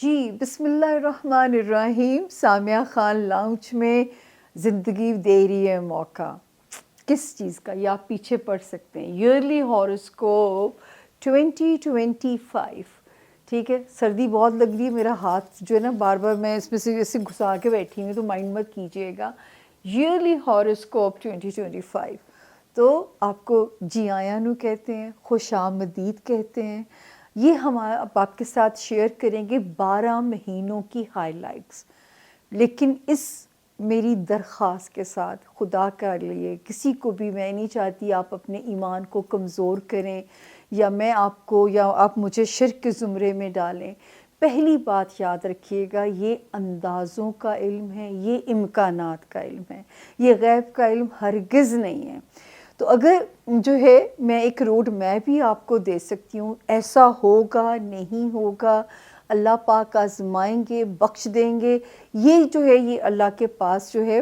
جی بسم اللہ الرحمن الرحیم. سامیہ خان لاؤنج میں زندگی دے رہی ہے موقع. کس چیز کا؟ یہ آپ پیچھے پڑھ سکتے ہیں. Early horoscope 2025. ٹھیک ہے، سردی بہت لگ رہی ہے، میرا ہاتھ جو ہے نا بار بار میں اس میں سے ایسے گھسا کے بیٹھی ہوں تو مائنڈ مت کیجیے گا. Yearly horoscope 2025. تو آپ کو جی آیاں نو کہتے ہیں، خوش آمدید کہتے ہیں. یہ ہم آپ کے ساتھ شیئر کریں گے 12 مہینوں کی ہائی لائٹس. لیکن اس میری درخواست کے ساتھ خدا کا لیے کسی کو بھی میں نہیں چاہتی آپ اپنے ایمان کو کمزور کریں یا میں آپ کو یا آپ مجھے شرک کے زمرے میں ڈالیں. پہلی بات یاد رکھیے گا، یہ اندازوں کا علم ہے، یہ امکانات کا علم ہے، یہ غیب کا علم ہرگز نہیں ہے. تو اگر جو ہے میں ایک روڈ میپ بھی آپ کو دے سکتی ہوں، ایسا ہوگا نہیں ہوگا، اللہ پاک آزمائیں گے، بخش دیں گے، یہ جو ہے یہ اللہ کے پاس جو ہے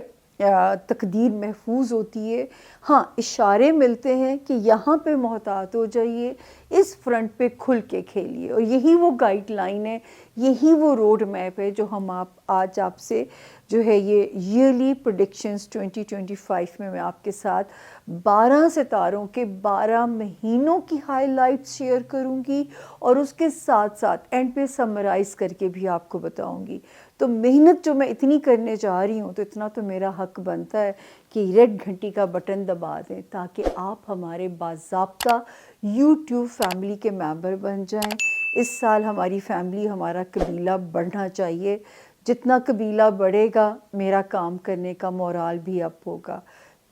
تقدیر محفوظ ہوتی ہے. ہاں اشارے ملتے ہیں کہ یہاں پہ محتاط ہو جائیے، اس فرنٹ پہ کھل کے کھیلیے، اور یہی وہ گائیڈ لائن ہے، یہی وہ روڈ میپ ہے جو ہم آج آپ سے جو ہے یہ ایئرلی پریڈکشنز 2025 میں آپ کے ساتھ 12 ستاروں کے 12 مہینوں کی ہائی لائٹس شیئر کروں گی، اور اس کے ساتھ ساتھ اینڈ پہ سمرائز کر کے بھی آپ کو بتاؤں گی. تو محنت جو میں اتنی کرنے جا رہی ہوں تو اتنا تو میرا حق بنتا ہے کہ ریڈ گھنٹی کا بٹن دبا دیں تاکہ آپ ہمارے باضابطہ یوٹیوب فیملی کے ممبر بن جائیں. اس سال ہماری فیملی، ہمارا قبیلہ بڑھنا چاہیے. جتنا قبیلہ بڑھے گا میرا کام کرنے کا مورال بھی اپ ہوگا.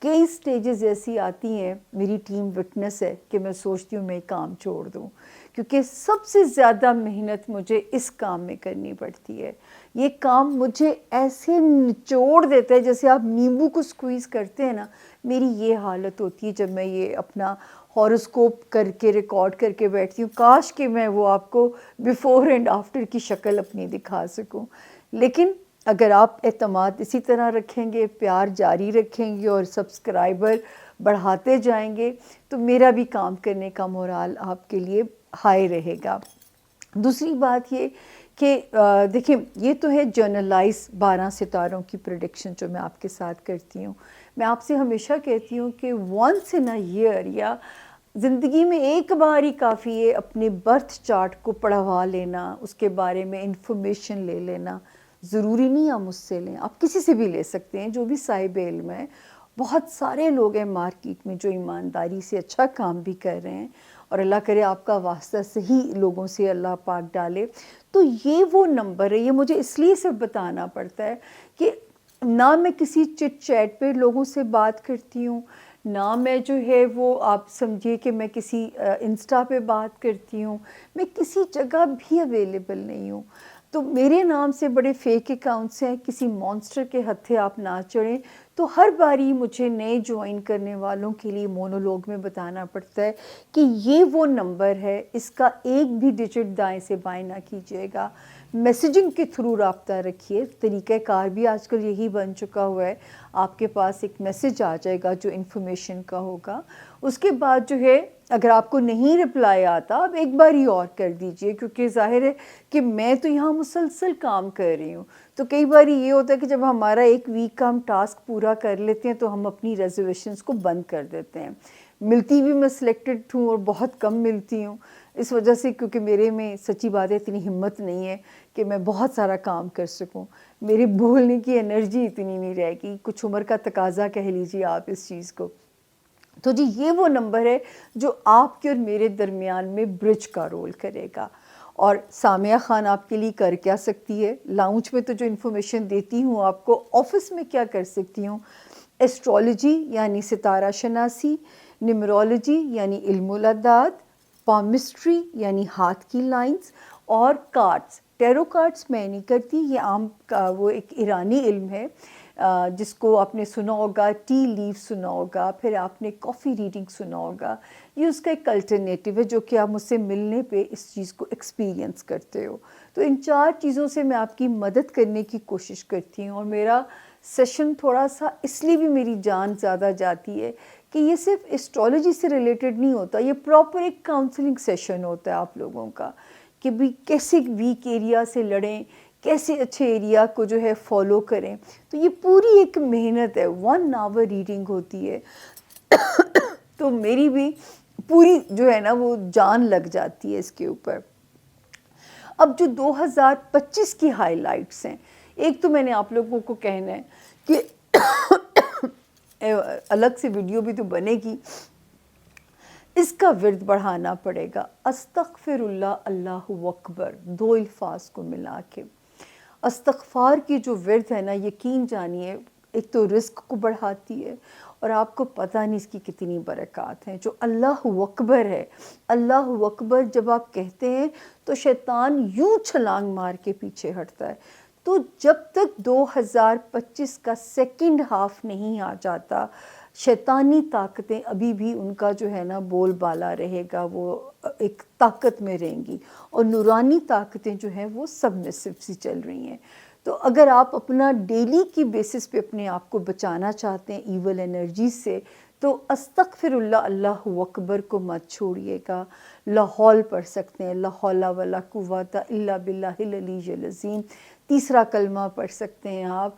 کئی سٹیجز ایسی آتی ہیں، میری ٹیم وٹنس ہے، کہ میں سوچتی ہوں میں کام چھوڑ دوں، کیونکہ سب سے زیادہ محنت مجھے اس کام میں کرنی پڑتی ہے. یہ کام مجھے ایسے نچوڑ دیتا ہے جیسے آپ نیمبو کو سکویز کرتے ہیں نا. میری یہ حالت ہوتی ہے جب میں یہ اپنا ہاروسکوپ کر کے ریکارڈ کر کے بیٹھتی ہوں. کاش کہ میں وہ آپ کو بیفور اینڈ آفٹر کی شکل اپنی دکھا سکوں. لیکن اگر آپ اعتماد اسی طرح رکھیں گے، پیار جاری رکھیں گے اور سبسکرائبر بڑھاتے جائیں گے تو میرا بھی کام کرنے کا مورال آپ کے لیے ہائی رہے گا. دوسری بات یہ کہ دیکھیں، یہ تو ہے جرنلائز 12 ستاروں کی پریڈکشن جو میں آپ کے ساتھ کرتی ہوں. میں آپ سے ہمیشہ کہتی ہوں کہ ونس ان اے ایئر یا زندگی میں ایک بار ہی کافی ہے اپنے برتھ چارٹ کو پڑھوا لینا، اس کے بارے میں انفارمیشن لے لینا. ضروری نہیں آپ مجھ سے لیں، آپ کسی سے بھی لے سکتے ہیں جو بھی صاحب علم ہے. بہت سارے لوگ ہیں مارکیٹ میں جو ایمانداری سے اچھا کام بھی کر رہے ہیں، اور اللہ کرے آپ کا واسطہ صحیح لوگوں سے اللہ پاک ڈالے. تو یہ وہ نمبر ہے، یہ مجھے اس لیے صرف بتانا پڑتا ہے کہ نہ میں کسی چٹ چیٹ پہ لوگوں سے بات کرتی ہوں، نہ میں جو ہے وہ آپ سمجھیے کہ میں کسی انسٹا پہ بات کرتی ہوں، میں کسی جگہ بھی اویلیبل نہیں ہوں. تو میرے نام سے بڑے فیک اکاؤنٹس ہیں، کسی مونسٹر کے ہتھے آپ نہ چڑھیں. تو ہر باری مجھے نئے جوائن کرنے والوں کے لیے مونولوگ میں بتانا پڑتا ہے کہ یہ وہ نمبر ہے، اس کا ایک بھی ڈیجٹ دائیں سے بائیں نہ کیجیے گا. میسیجنگ کے تھرو رابطہ رکھیے. طریقہ کار بھی آج کل یہی بن چکا ہوا ہے، آپ کے پاس ایک میسیج آ جائے گا جو انفارمیشن کا ہوگا. اس کے بعد جو ہے اگر آپ کو نہیں رپلائی آتا آپ ایک بار ہی اور کر دیجئے، کیونکہ ظاہر ہے کہ میں تو یہاں مسلسل کام کر رہی ہوں. تو کئی بار یہ ہوتا ہے کہ جب ہمارا ایک ویک کا ہم ٹاسک پورا کر لیتے ہیں تو ہم اپنی ریزرویشنز کو بند کر دیتے ہیں. ملتی بھی میں سلیکٹڈ ہوں اور بہت کم ملتی ہوں، اس وجہ سے کیونکہ میرے میں سچی بات ہے اتنی ہمت نہیں ہے کہ میں بہت سارا کام کر سکوں. میرے بولنے کی انرجی اتنی نہیں رہے گی، کچھ عمر کا تقاضا کہہ لیجیے آپ اس چیز کو. تو جی یہ وہ نمبر ہے جو آپ کے اور میرے درمیان میں برج کا رول کرے گا. اور سامیہ خان آپ کے لیے کر کیا سکتی ہے؟ لاؤنج میں تو جو انفارمیشن دیتی ہوں آپ کو، آفس میں کیا کر سکتی ہوں؟ ایسٹرولوجی یعنی ستارہ شناسی، نمرولوجی یعنی علم الاعداد، پامسٹری یعنی ہاتھ کی لائنز، اور کارڈز. ٹیرو کارڈز میں نہیں کرتی، یہ عام وہ ایک ایرانی علم ہے جس کو آپ نے سنا ہوگا، ٹی لیف سنا ہوگا، پھر آپ نے کافی ریڈنگ سنا ہوگا. یہ اس کا ایک الٹرنیٹیو ہے جو کہ آپ مجھ سے ملنے پہ اس چیز کو ایکسپیرینس کرتے ہو. تو ان 4 چیزوں سے میں آپ کی مدد کرنے کی کوشش کرتی ہوں. اور میرا سیشن تھوڑا سا اس لیے بھی میری جان زیادہ جاتی ہے کہ یہ صرف اسٹرالوجی سے ریلیٹڈ نہیں ہوتا، یہ پراپر ایک کاؤنسلنگ سیشن ہوتا ہے آپ لوگوں کا، کہ بھی کیسے ویک ایریا سے لڑیں، کیسے اچھے ایریا کو جو ہے فالو کریں. تو یہ پوری ایک محنت ہے، 1 hour ریڈنگ ہوتی ہے. تو میری بھی پوری جو ہے نا وہ جان لگ جاتی ہے اس کے اوپر. اب جو 2025 کی ہائی لائٹس ہیں، ایک تو میں نے آپ لوگوں کو کہنا ہے کہ الگ سے ویڈیو بھی تو بنے گی، اس کا ورد بڑھانا پڑے گا. استغفر اللہ، اللہ اکبر، 2 الفاظ کو ملا کے. استغفار کی جو ورد ہے نا، یقین جانیے ایک تو رزق کو بڑھاتی ہے، اور آپ کو پتہ نہیں اس کی کتنی برکات ہیں. جو اللہ اکبر ہے، اللہ اکبر جب آپ کہتے ہیں تو شیطان یوں چھلانگ مار کے پیچھے ہٹتا ہے. تو جب تک 2025 کا سیکنڈ ہاف نہیں آ جاتا، شیطانی طاقتیں ابھی بھی ان کا جو ہے نا بول بالا رہے گا، وہ ایک طاقت میں رہیں گی، اور نورانی طاقتیں جو ہیں وہ سبمسو سی چل رہی ہیں. تو اگر آپ اپنا ڈیلی کی بیسس پہ اپنے آپ کو بچانا چاہتے ہیں ایول انرجی سے، تو استغفر اللہ، اللہ اکبر کو مت چھوڑیے گا. لاحول پڑھ سکتے ہیں، لا حول ولا قوت الا باللہ العلی العظیم. تیسرا کلمہ پڑھ سکتے ہیں آپ،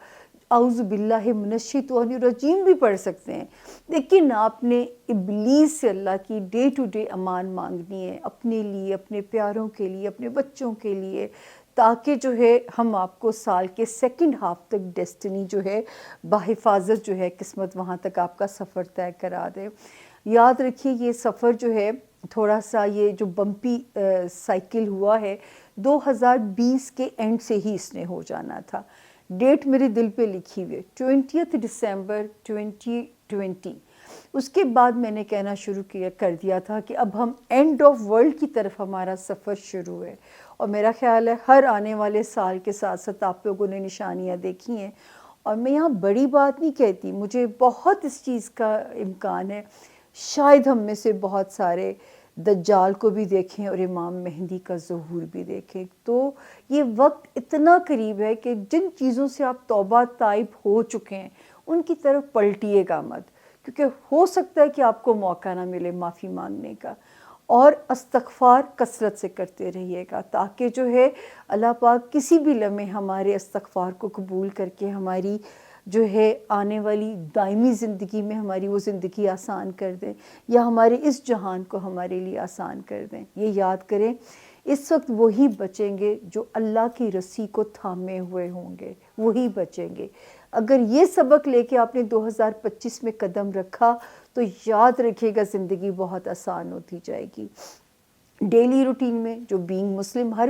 اعوذ باللہ من الشیطان الرجیم بھی پڑھ سکتے ہیں. لیکن آپ نے ابلیس سے اللہ کی ڈے ٹو ڈے امان مانگنی ہے، اپنے لیے، اپنے پیاروں کے لیے، اپنے بچوں کے لیے، تاکہ جو ہے ہم آپ کو سال کے سیکنڈ ہاف تک ڈیسٹنی جو ہے بحفاظت جو ہے قسمت وہاں تک آپ کا سفر طے کرا دے. یاد رکھیے یہ سفر جو ہے تھوڑا سا یہ جو بمپی سائیکل ہوا ہے، 2020 کے اینڈ سے ہی اس نے ہو جانا تھا. ڈیٹ میرے دل پہ لکھی ہوئی ہے 20 دسمبر 2020. اس کے بعد میں نے کہنا شروع کر دیا تھا کہ اب ہم اینڈ آف ورلڈ کی طرف ہمارا سفر شروع ہے. اور میرا خیال ہے ہر آنے والے سال کے ساتھ ساتھ آپ لوگوں نے نشانیاں دیکھی ہیں. اور میں یہاں بڑی بات نہیں کہتی، مجھے بہت اس چیز کا امکان ہے، شاید ہم میں سے بہت سارے دجال کو بھی دیکھیں اور امام مہدی کا ظہور بھی دیکھیں. تو یہ وقت اتنا قریب ہے کہ جن چیزوں سے آپ توبہ طائب ہو چکے ہیں ان کی طرف پلٹیے گا مت، کیونکہ ہو سکتا ہے کہ آپ کو موقع نہ ملے معافی مانگنے کا. اور استغفار کثرت سے کرتے رہیے گا، تاکہ جو ہے اللہ پاک کسی بھی لمحے ہمارے استغفار کو قبول کر کے ہماری جو ہے آنے والی دائمی زندگی میں ہماری وہ زندگی آسان کر دیں، یا ہمارے اس جہان کو ہمارے لیے آسان کر دیں. یہ یاد کریں اس وقت وہی بچیں گے جو اللہ کی رسی کو تھامے ہوئے ہوں گے، وہی بچیں گے. اگر یہ سبق لے کے آپ نے 2025 میں قدم رکھا تو یاد رکھیے گا زندگی بہت آسان ہوتی جائے گی. ڈیلی روٹین میں جو بینگ مسلم ہر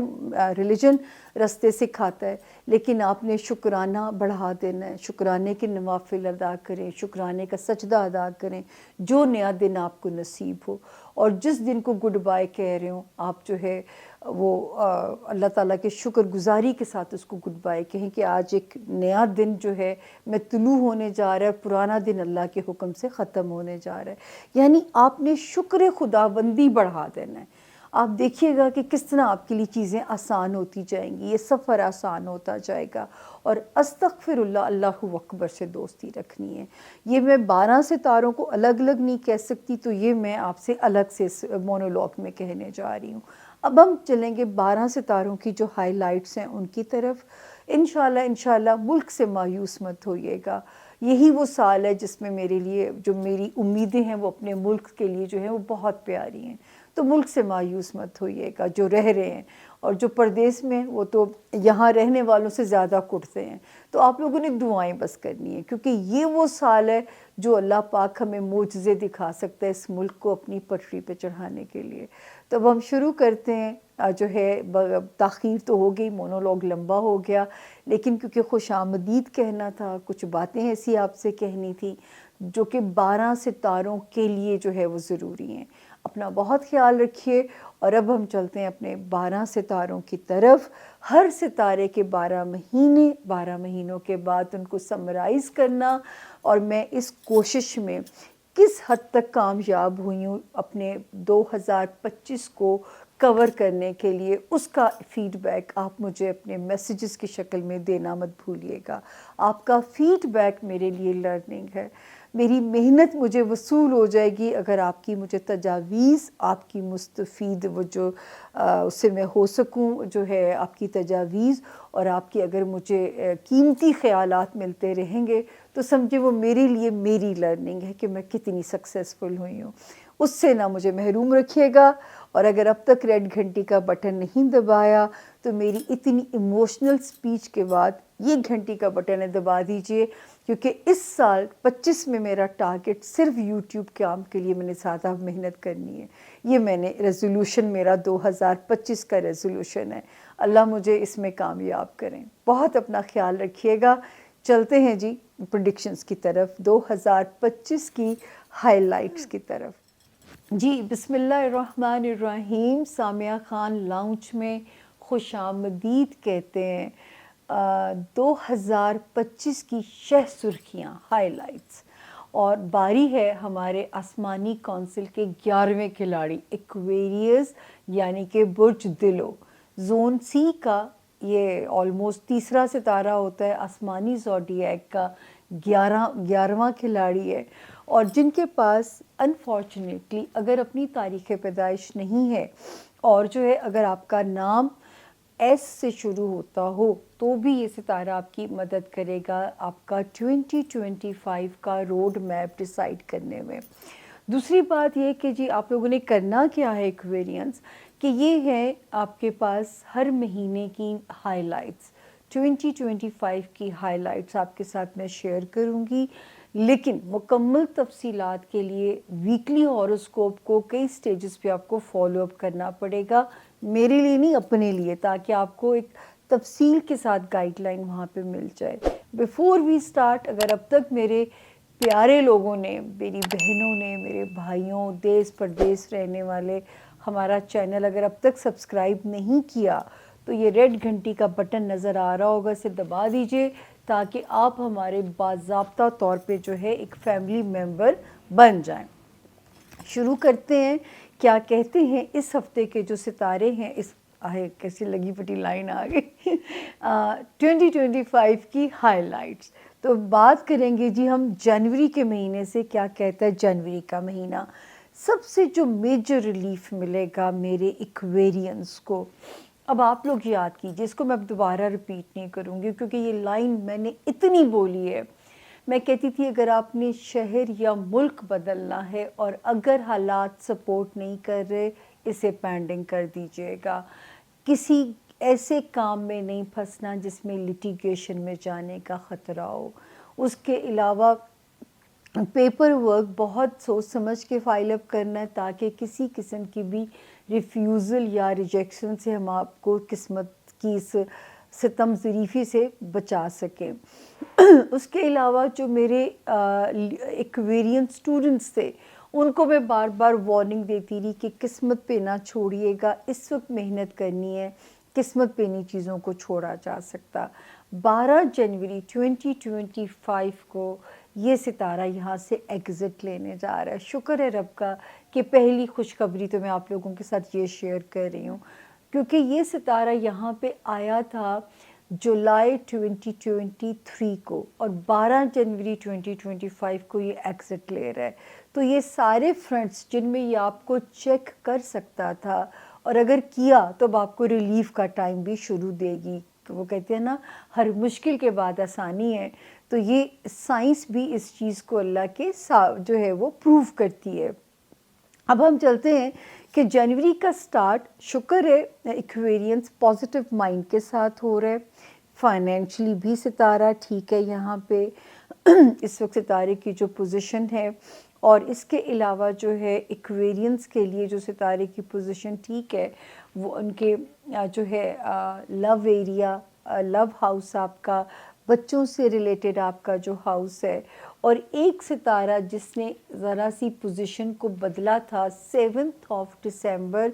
ریلیجن رستے سکھاتا ہے، لیکن آپ نے شکرانہ بڑھا دینا ہے. شکرانے کے نوافل ادا کریں، شکرانے کا سجدہ ادا کریں، جو نیا دن آپ کو نصیب ہو. اور جس دن کو گڈ بائی کہہ رہے ہوں آپ جو ہے وہ اللہ تعالیٰ کے شکر گزاری کے ساتھ اس کو گڈ بائی کہیں کہ آج ایک نیا دن جو ہے میں طلوع ہونے جا رہا ہے، پرانا دن اللہ کے حکم سے ختم ہونے جا رہا ہے. یعنی آپ نے شکر خداوندی بڑھا دینا ہے. آپ دیکھیے گا کہ کس طرح آپ کے لیے چیزیں آسان ہوتی جائیں گی، یہ سفر آسان ہوتا جائے گا. اور استغفر اللہ، اللہ اکبر سے دوستی رکھنی ہے. یہ میں 12 ستاروں کو الگ الگ نہیں کہہ سکتی، تو یہ میں آپ سے الگ سے مونولوگ میں کہنے جا رہی ہوں. اب ہم چلیں گے 12 ستاروں کی جو ہائی لائٹس ہیں ان کی طرف. انشاءاللہ ملک سے مایوس مت ہوئیے گا. یہی وہ سال ہے جس میں میرے لیے جو میری امیدیں ہیں وہ اپنے ملک کے لیے جو ہیں وہ بہت پیاری ہیں. تو ملک سے مایوس مت ہوئیے گا جو رہ رہے ہیں، اور جو پردیس میں وہ تو یہاں رہنے والوں سے زیادہ کٹتے ہیں. تو آپ لوگوں نے دعائیں بس کرنی ہیں، کیونکہ یہ وہ سال ہے جو اللہ پاک ہمیں معجزے دکھا سکتا ہے اس ملک کو اپنی پٹری پہ چڑھانے کے لیے. تو اب ہم شروع کرتے ہیں. جو ہے تاخیر تو ہو گئی، مونولوگ لمبا ہو گیا، لیکن کیونکہ خوش آمدید کہنا تھا، کچھ باتیں ایسی آپ سے کہنی تھی جو کہ 12 ستاروں کے لیے جو ہے وہ ضروری ہیں. اپنا بہت خیال رکھیے. اور اب ہم چلتے ہیں اپنے 12 ستاروں کی طرف. ہر ستارے کے 12 مہینے، 12 مہینوں کے بعد ان کو سمرائز کرنا، اور میں اس کوشش میں کس حد تک کامیاب ہوئی ہوں اپنے 2025 کو کور کرنے کے لیے، اس کا فیڈ بیک آپ مجھے اپنے میسیجز کی شکل میں دینا مت بھولیے گا. آپ کا فیڈ بیک میرے لیے لرننگ ہے. میری محنت مجھے وصول ہو جائے گی اگر آپ کی مجھے تجاویز، آپ کی مستفید وہ جو اس سے میں ہو سکوں جو ہے آپ کی تجاویز، اور آپ کی اگر مجھے قیمتی خیالات ملتے رہیں گے تو سمجھے وہ میرے لیے میری لرننگ ہے کہ میں کتنی سکسیسفل ہوئی ہوں. اس سے نہ مجھے محروم رکھیے گا. اور اگر اب تک ریڈ گھنٹی کا بٹن نہیں دبایا تو میری اتنی ایموشنل سپیچ کے بعد یہ گھنٹی کا بٹن دبا دیجئے، کیونکہ اس سال 25 میں میرا ٹارگٹ صرف یوٹیوب کام کے لیے میں نے زیادہ محنت کرنی ہے. یہ میں نے ریزولوشن میرا 2025 کا ریزولوشن ہے. اللہ مجھے اس میں کامیاب کریں. بہت اپنا خیال رکھیے گا. چلتے ہیں جی پریڈکشنز کی طرف، 2025 کی ہائی لائٹس کی طرف. جی بسم اللہ الرحمن الرحیم. سامیہ خان لاؤنج میں خوش آمدید کہتے ہیں. 2025 کی شہ سرخیاں ہائی لائٹس، اور باری ہے ہمارے آسمانی کونسل کے 11ویں کھلاڑی ایکویریس یعنی کہ برج دلو. زون سی کا یہ آلموسٹ تیسرا ستارہ ہوتا ہے، آسمانی زوڈیاک کا 11واں کھلاڑی ہے، اور جن کے پاس انفارچونیٹلی اگر اپنی تاریخ پیدائش نہیں ہے اور جو ہے اگر آپ کا نام ایس سے شروع ہوتا ہو تو بھی یہ ستارہ آپ کی مدد کرے گا آپ کا 2025 کا روڈ میپ ڈیسائیڈ کرنے میں. دوسری بات یہ کہ جی آپ لوگوں نے کرنا کیا ہے ایکویرینس، کہ یہ ہے آپ کے پاس ہر مہینے کی ہائی لائٹس، 2025 کی ہائی لائٹس آپ کے ساتھ میں شیئر کروں گی. لیکن مکمل تفصیلات کے لیے ویکلی ہاروسکوپ کو کئی سٹیجز پہ آپ کو فالو اپ کرنا پڑے گا، میرے لیے نہیں اپنے لیے، تاکہ آپ کو ایک تفصیل کے ساتھ گائیڈ لائن وہاں پہ مل جائے. بیفور وی سٹارٹ، اگر اب تک میرے پیارے لوگوں نے، میری بہنوں نے، میرے بھائیوں، دیس پردیس رہنے والے ہمارا چینل اگر اب تک سبسکرائب نہیں کیا تو یہ ریڈ گھنٹی کا بٹن نظر آ رہا ہوگا، اسے دبا دیجئے تاکہ آپ ہمارے باضابطہ طور پہ جو ہے ایک فیملی ممبر بن جائیں. شروع کرتے ہیں. کیا کہتے ہیں اس ہفتے کے جو ستارے ہیں، اس کیسی لگی پٹی لائن آ گئی 2025 کی ہائی لائٹس. تو بات کریں گے جی ہم جنوری کے مہینے سے. کیا کہتا ہے جنوری کا مہینہ؟ سب سے جو میجر ریلیف ملے گا میرے ایکویرینس کو، اب آپ لوگ یاد کیجئے، اس کو میں اب دوبارہ ریپیٹ نہیں کروں گی کیونکہ یہ لائن میں نے اتنی بولی ہے. میں کہتی تھی اگر آپ نے شہر یا ملک بدلنا ہے اور اگر حالات سپورٹ نہیں کر رہے، اسے پینڈنگ کر دیجئے گا. کسی ایسے کام میں نہیں پھنسنا جس میں لیٹیگیشن میں جانے کا خطرہ ہو. اس کے علاوہ پیپر ورک بہت سوچ سمجھ کے فائل اپ کرنا ہے تاکہ کسی قسم کی بھی ریفیوزل یا ریجیکشن سے ہم آپ کو قسمت کی اس ستم ظریفی سے بچا سکیں. اس کے علاوہ جو میرے ایکویرین اسٹوڈنٹس تھے ان کو میں بار بار وارننگ دیتی رہی کہ قسمت پہ نہ چھوڑیے گا، اس وقت محنت کرنی ہے، قسمت پہ نہیں چیزوں کو چھوڑا جا سکتا. 12 جنوری 2025 کو یہ ستارہ یہاں سے ایگزٹ لینے جا رہا ہے. شکر ہے رب کا کہ پہلی خوشخبری تو میں آپ لوگوں کے ساتھ یہ شیئر کر رہی ہوں، کیونکہ یہ ستارہ یہاں پہ آیا تھا جولائی 2023 کو، اور 12 جنوری 2025 کو یہ ایگزٹ لے رہا ہے. تو یہ سارے فرنٹس جن میں یہ آپ کو چیک کر سکتا تھا، اور اگر کیا تو اب آپ کو ریلیف کا ٹائم بھی شروع دے گی. وہ کہتے ہیں نا ہر مشکل کے بعد آسانی ہے، تو یہ سائنس بھی اس چیز کو اللہ کے جو ہے وہ پروو کرتی ہے. اب ہم چلتے ہیں کہ جنوری کا سٹارٹ شکر ہے ایکویرینس پازیٹیو مائنڈ کے ساتھ ہو رہا ہے. فائنینشلی بھی ستارہ ٹھیک ہے یہاں پہ اس وقت ستارے کی جو پوزیشن ہے، اور اس کے علاوہ جو ہے ایکویرینس کے لیے جو ستارے کی پوزیشن ٹھیک ہے وہ ان کے جو ہے لو ایریا، لو ہاؤس آپ کا، بچوں سے ریلیٹڈ آپ کا جو ہاؤس ہے، اور ایک ستارہ جس نے ذرا سی پوزیشن کو بدلا تھا 7 دسمبر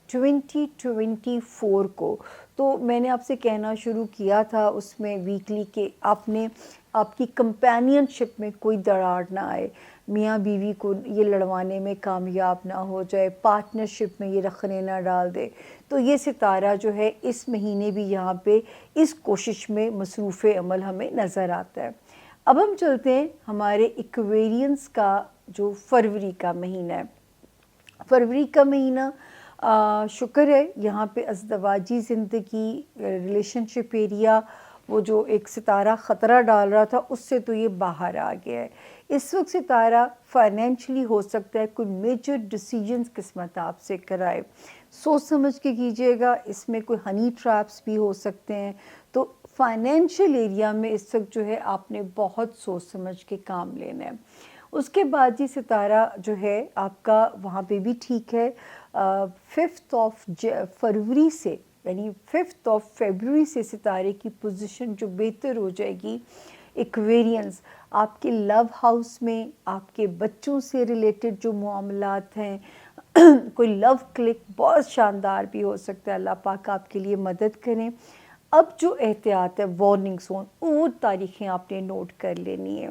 2024 کو. تو میں نے آپ سے کہنا شروع کیا تھا اس میں ویکلی کہ آپ کی کمپینین شپ میں کوئی دراڑ نہ آئے، میاں بیوی کو یہ لڑوانے میں کامیاب نہ ہو جائے، پارٹنرشپ میں یہ رخنے نہ ڈال دے. تو یہ ستارہ جو ہے اس مہینے بھی یہاں پہ اس کوشش میں مصروف عمل ہمیں نظر آتا ہے. اب ہم چلتے ہیں ہمارے ایکویرینس کا جو فروری کا مہینہ ہے. فروری کا مہینہ شکر ہے یہاں پہ ازدواجی زندگی ریلیشن شپ ایریا وہ جو ایک ستارہ خطرہ ڈال رہا تھا اس سے تو یہ باہر آ گیا ہے. اس وقت ستارہ فائنینشلی ہو سکتا ہے کوئی میجر ڈیسیجنز قسمت آپ سے کرائے, سوچ سمجھ کے کیجیے گا. اس میں کوئی ہنی ٹریپس بھی ہو سکتے ہیں. تو فائنینشیل ایریا میں اس وقت جو ہے آپ نے بہت سوچ سمجھ کے کام لینا ہے. اس کے بعد یہ ستارہ جو ہے آپ کا وہاں پہ بھی ٹھیک ہے. 5 فروری سے یعنی 5 فیبروری سے ستارے کی پوزیشن جو بہتر ہو جائے گی. ایکویرینس آپ کے لو ہاؤس میں آپ کے بچوں سے ریلیٹڈ جو معاملات ہیں کوئی لو کلک بہت شاندار بھی ہو سکتا ہے. اللہ پاک آپ کے لیے مدد کریں. اب جو احتیاط ہے وارننگز وہ تاریخیں آپ نے نوٹ کر لینی ہے.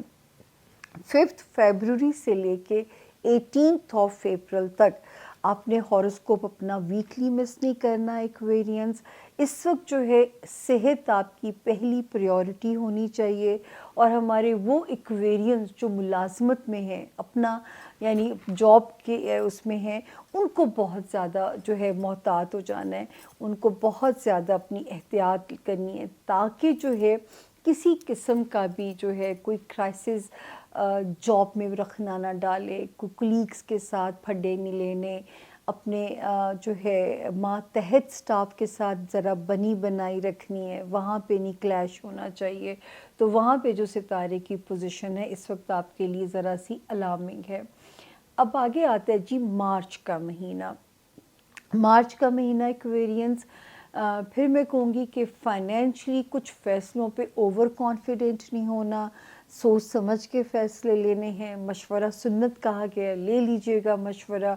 5 فیبروری سے لے کے 18 اپریل تک آپ نے ہاروسکوپ اپنا ویکلی مس نہیں کرنا. ایکویرینس اس وقت جو ہے صحت آپ کی پہلی پریورٹی ہونی چاہیے. اور ہمارے وہ ایکویرینس جو ملازمت میں ہیں اپنا یعنی جاب کے اس میں ہیں ان کو بہت زیادہ جو ہے محتاط ہو جانا ہے. ان کو بہت زیادہ اپنی احتیاط کرنی ہے تاکہ جو ہے کسی قسم کا بھی جو ہے کوئی کرائسس جاب میں رکھنا نہ ڈالے. کوئی کلیگس کے ساتھ پھڈے نہیں لینے. اپنے جو ہے ماتحت سٹاف کے ساتھ ذرا بنی بنائی رکھنی ہے. وہاں پہ نہیں کلیش ہونا چاہیے. تو وہاں پہ جو ستارے کی پوزیشن ہے اس وقت آپ کے لیے ذرا سی الارمنگ ہے. اب آگے آتا ہے جی مارچ کا مہینہ. مارچ کا مہینہ ایکویرینس پھر میں کہوں گی کہ فائنینشلی کچھ فیصلوں پہ اوور کانفیڈنٹ نہیں ہونا. سوچ سمجھ کے فیصلے لینے ہیں. مشورہ سنت کہا گیا, لے لیجئے گا مشورہ.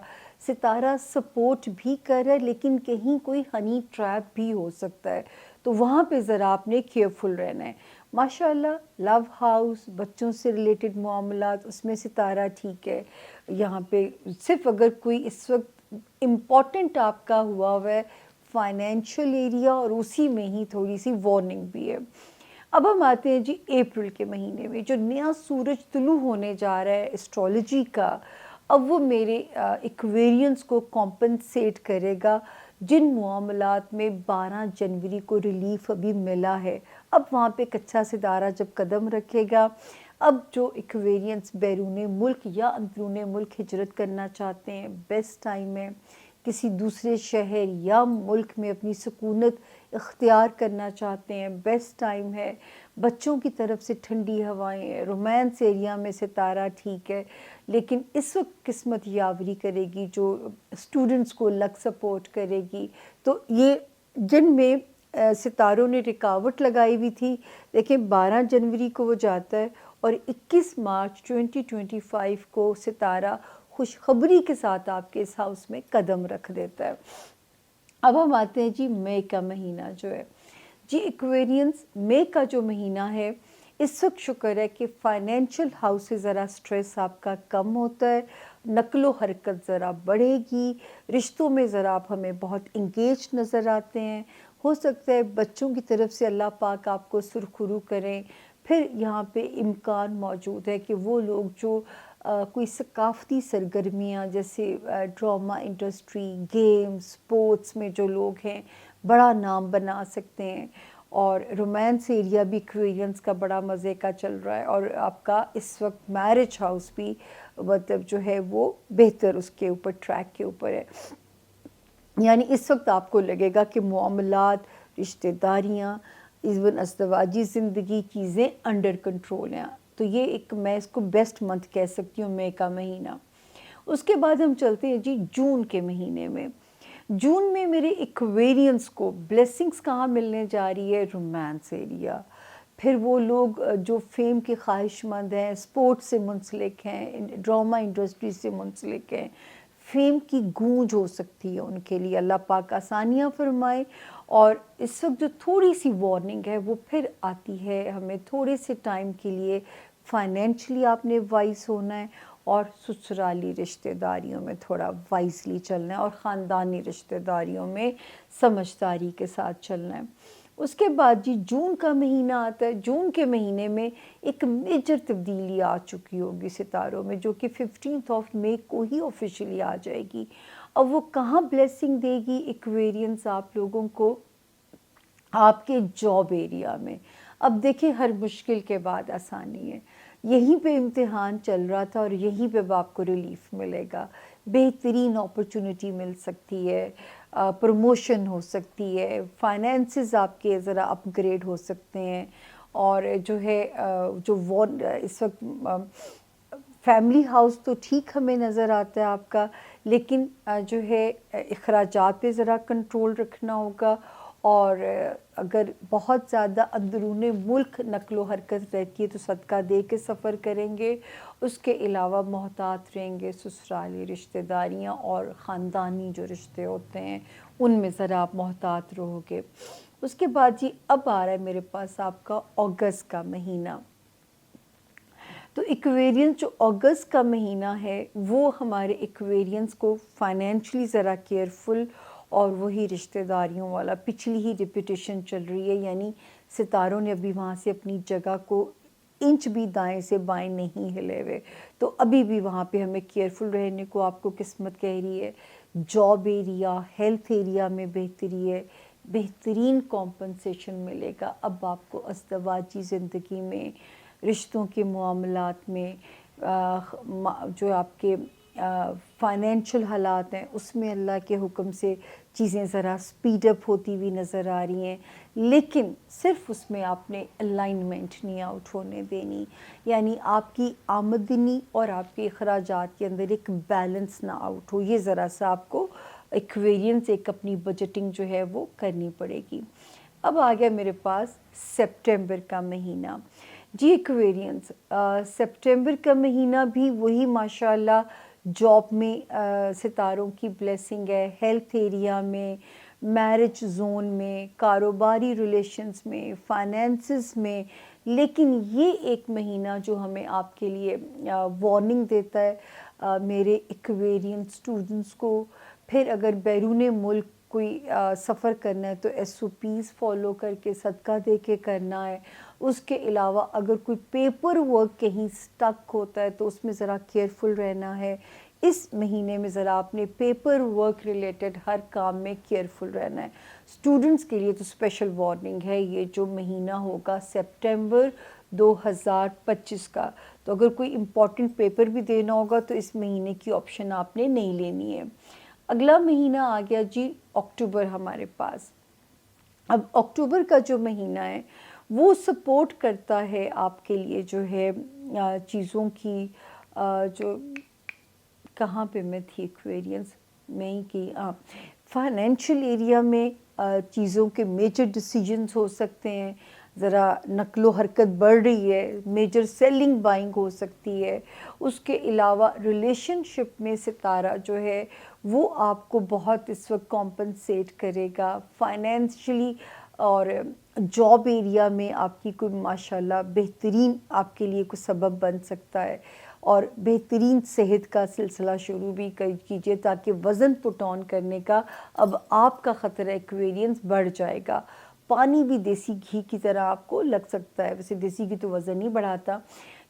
ستارہ سپورٹ بھی کر رہا ہے لیکن کہیں کوئی ہنی ٹریپ بھی ہو سکتا ہے. تو وہاں پہ ذرا آپ نے کیئرفل رہنا ہے. ماشاءاللہ لو ہاؤس بچوں سے ریلیٹڈ معاملات اس میں ستارہ ٹھیک ہے. یہاں پہ صرف اگر کوئی اس وقت امپورٹنٹ آپ کا ہوا ہے فائنینشیل ایریا اور اسی میں ہی تھوڑی سی وارننگ بھی ہے. اب ہم آتے ہیں جی اپریل کے مہینے میں جو نیا سورج طلوع ہونے جا رہا ہے اسٹرالوجی کا. اب وہ میرے ایکویرینس کو کمپنسیٹ کرے گا جن معاملات میں 12 جنوری کو ریلیف ابھی ملا ہے. اب وہاں پہ کچا ستارہ جب قدم رکھے گا, اب جو ایکویرینس بیرون ملک یا اندرون ملک ہجرت کرنا چاہتے ہیں بیسٹ ٹائم ہے. کسی دوسرے شہر یا ملک میں اپنی سکونت اختیار کرنا چاہتے ہیں بیسٹ ٹائم ہے. بچوں کی طرف سے ٹھنڈی ہوائیں ہیں. رومانس ایریا میں ستارہ ٹھیک ہے لیکن اس وقت قسمت یاوری کرے گی جو اسٹوڈنٹس کو لک سپورٹ کرے گی. تو یہ جن میں ستاروں نے رکاوٹ لگائی ہوئی تھی دیکھیں 12 جنوری کو وہ جاتا ہے اور 21 مارچ 2025 کو ستارہ خوشخبری کے ساتھ آپ کے اس ہاؤس میں قدم رکھ دیتا ہے. اب ہم آتے ہیں جی مئی کا مہینہ جو ہے جی ایکویرینس. مئی کا جو مہینہ ہے اس وقت شکر ہے کہ فائنینشیل ہاؤس سے ذرا سٹریس آپ کا کم ہوتا ہے. نقل و حرکت ذرا بڑھے گی. رشتوں میں ذرا آپ ہمیں بہت انگیج نظر آتے ہیں. ہو سکتا ہے بچوں کی طرف سے اللہ پاک آپ کو سرخرو کریں. پھر یہاں پہ امکان موجود ہے کہ وہ لوگ جو کوئی ثقافتی سرگرمیاں جیسے ڈرامہ انڈسٹری گیمز اسپورٹس میں جو لوگ ہیں بڑا نام بنا سکتے ہیں. اور رومانس ایریا بھی ایکویرینس کا بڑا مزے کا چل رہا ہے. اور آپ کا اس وقت میرج ہاؤس بھی مطلب جو ہے وہ بہتر اس کے اوپر ٹریک کے اوپر ہے. یعنی اس وقت آپ کو لگے گا کہ معاملات رشتہ داریاں ایون ازدواجی زندگی چیزیں انڈر کنٹرول ہیں. تو یہ ایک میں اس کو بیسٹ منتھ کہہ سکتی ہوں مئی کا مہینہ. اس کے بعد ہم چلتے ہیں جی جون کے مہینے میں. جون میں میرے ایکویرینس کو بلیسنگز کہاں ملنے جا رہی ہے؟ Romance area. پھر وہ لوگ جو فیم کے خواہش مند ہیں, اسپورٹس سے منسلک ہیں, ڈرامہ انڈسٹری سے منسلک ہیں, فیم کی گونج ہو سکتی ہے ان کے لیے. اللہ پاک آسانیاں فرمائے. اور اس وقت جو تھوڑی سی وارننگ ہے وہ پھر آتی ہے ہمیں تھوڑے سے ٹائم کے لیے. فائنینشلی آپ نے وائز ہونا ہے اور سسرالی رشتہ داریوں میں تھوڑا وائزلی چلنا ہے اور خاندانی رشتہ داریوں میں سمجھداری کے ساتھ چلنا ہے. اس کے بعد جی جون کا مہینہ آتا ہے. جون کے مہینے میں ایک میجر تبدیلی آ چکی ہوگی ستاروں میں، جو کہ 15 مئی کو ہی آفیشیلی آ جائے گی. اب وہ کہاں بلیسنگ دے گی ایکویرینس آپ لوگوں کو؟ آپ کے جاب ایریا میں. اب دیکھیں ہر مشکل کے بعد آسانی ہے. یہیں پہ امتحان چل رہا تھا اور یہیں پہ اب آپ کو ریلیف ملے گا. بہترین اپرچونٹی مل سکتی ہے، پروموشن ہو سکتی ہے، فائنینسز آپ کے ذرا اپ گریڈ ہو سکتے ہیں. اور جو ہے جو اس وقت فیملی ہاؤس تو ٹھیک ہمیں نظر آتا ہے آپ کا، لیکن جو ہے اخراجات پہ ذرا کنٹرول رکھنا ہوگا. اور اگر بہت زیادہ اندرون ملک نقل و حرکت رہتی ہے تو صدقہ دے کے سفر کریں گے. اس کے علاوہ محتاط رہیں گے سسرالی رشتہ داریاں اور خاندانی جو رشتے ہوتے ہیں ان میں ذرا آپ محتاط رہو گے. اس کے بعد جی اب آ رہا ہے میرے پاس آپ کا اگست کا مہینہ. تو ایکویرینس جو اگست کا مہینہ ہے وہ ہمارے ایکویرینس کو فائنینشلی ذرا کیئرفل اور وہی رشتہ داریوں والا پچھلی ہی ریپیٹیشن چل رہی ہے، یعنی ستاروں نے ابھی وہاں سے اپنی جگہ کو انچ بھی دائیں سے بائیں نہیں ہلے ہوئے. تو ابھی بھی وہاں پہ ہمیں کیئرفل رہنے کو آپ کو قسمت کہہ رہی ہے. جاب ایریا، ہیلتھ ایریا میں بہتری ہے، بہترین کمپنسیشن ملے گا اب آپ کو ازدواجی زندگی میں، رشتوں کے معاملات میں، جو آپ کے فائنینشل حالات ہیں اس میں اللہ کے حکم سے چیزیں ذرا سپیڈ اپ ہوتی ہوئی نظر آ رہی ہیں. لیکن صرف اس میں آپ نے الائنمنٹ نہیں آؤٹ ہونے دینی، یعنی آپ کی آمدنی اور آپ کے اخراجات کے اندر ایک بیلنس نہ آؤٹ ہو. یہ ذرا سا آپ کو ایکویرینس ایک اپنی بجٹنگ جو ہے وہ کرنی پڑے گی. اب آ گیا میرے پاس سپٹمبر کا مہینہ. جی ایکویرینس سپٹمبر کا مہینہ بھی وہی ماشاءاللہ جاب میں ستاروں کی بلیسنگ ہے، ہیلتھ ایریا میں، میرج زون میں، کاروباری ریلیشنز میں، فائنینسز میں. لیکن یہ ایک مہینہ جو ہمیں آپ کے لیے وارننگ دیتا ہے میرے ایکویرین اسٹوڈنٹس کو. پھر اگر بیرون ملک کوئی سفر کرنا ہے تو SOPs فالو کر کے صدقہ دے کے کرنا ہے. اس کے علاوہ اگر کوئی پیپر ورک کہیں سٹک ہوتا ہے تو اس میں ذرا کیئرفل رہنا ہے. اس مہینے میں ذرا آپ نے پیپر ورک ریلیٹڈ ہر کام میں کیئرفل رہنا ہے. اسٹوڈنٹس کے لیے تو اسپیشل وارننگ ہے یہ جو مہینہ ہوگا سپٹمبر 2025 کا. تو اگر کوئی امپورٹنٹ پیپر بھی دینا ہوگا تو اس مہینے کی آپشن آپ نے نہیں لینی ہے. اگلا مہینہ آ گیا جی اکتوبر ہمارے پاس. اب اکتوبر کا جو مہینہ ہے وہ سپورٹ کرتا ہے آپ کے لیے جو ہے چیزوں کی جو کہاں پہ میں تھی ایکویرینس میں ہی کی فائنینشیل ایریا میں چیزوں کے میجر ڈیسیجنز ہو سکتے ہیں. ذرا نقل و حرکت بڑھ رہی ہے، میجر سیلنگ بائنگ ہو سکتی ہے. اس کے علاوہ ریلیشن شپ میں ستارہ جو ہے وہ آپ کو بہت اس وقت کمپنسیٹ کرے گا فائنینشلی. اور جاب ایریا میں آپ کی کوئی ماشاءاللہ بہترین آپ کے لیے کوئی سبب بن سکتا ہے. اور بہترین صحت کا سلسلہ شروع بھی کیجیے تاکہ وزن پٹ آن کرنے کا اب آپ کا خطرہ ایکویرینس بڑھ جائے گا. پانی بھی دیسی گھی کی طرح آپ کو لگ سکتا ہے، ویسے دیسی گھی تو وزن نہیں بڑھاتا.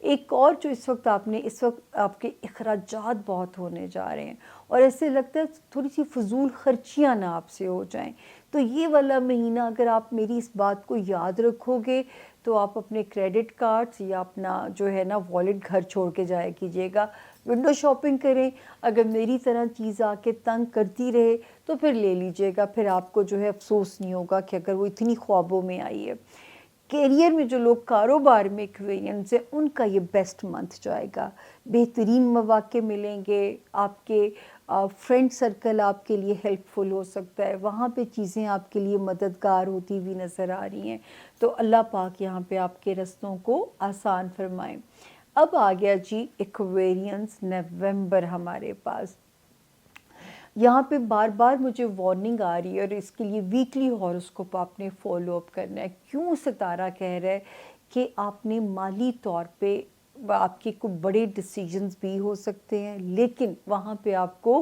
ایک اور جو اس وقت آپ کے اخراجات بہت ہونے جا رہے ہیں اور ایسے لگتا ہے تھوڑی سی فضول خرچیاں نہ آپ سے ہو جائیں. تو یہ والا مہینہ اگر آپ میری اس بات کو یاد رکھو گے تو آپ اپنے کریڈٹ کارڈز یا اپنا جو ہے نا والیٹ گھر چھوڑ کے جایا کیجیے گا. ونڈو شاپنگ کریں، اگر میری طرح چیز آ کے تنگ کرتی رہے تو پھر لے لیجیے گا، پھر آپ کو جو ہے افسوس نہیں ہوگا کہ اگر وہ اتنی خوابوں میں آئی ہے. کیریئر میں جو لوگ کاروبار میں ایکویرینس ہے ان کا یہ بیسٹ منتھ جائے گا. بہترین مواقع ملیں گے، آپ کے فرینڈ سرکل آپ کے لیے ہیلپ فل ہو سکتا ہے، وہاں پہ چیزیں آپ کے لیے مددگار ہوتی ہوئی نظر آ رہی ہیں. تو اللہ پاک یہاں پہ آپ کے رستوں کو آسان فرمائیں. اب آ گیا جی ایکویرینس نومبر ہمارے پاس. یہاں پہ بار بار مجھے وارننگ آ رہی ہے اور اس کے لیے ویکلی ہاروسکوپ آپ نے فالو اپ کرنا ہے. کیوں ستارہ کہہ رہا ہے کہ آپ نے مالی طور پہ آپ کے کوئی بڑے ڈیسیجنز بھی ہو سکتے ہیں لیکن وہاں پہ آپ کو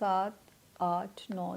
7, 8, 9,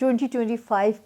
2025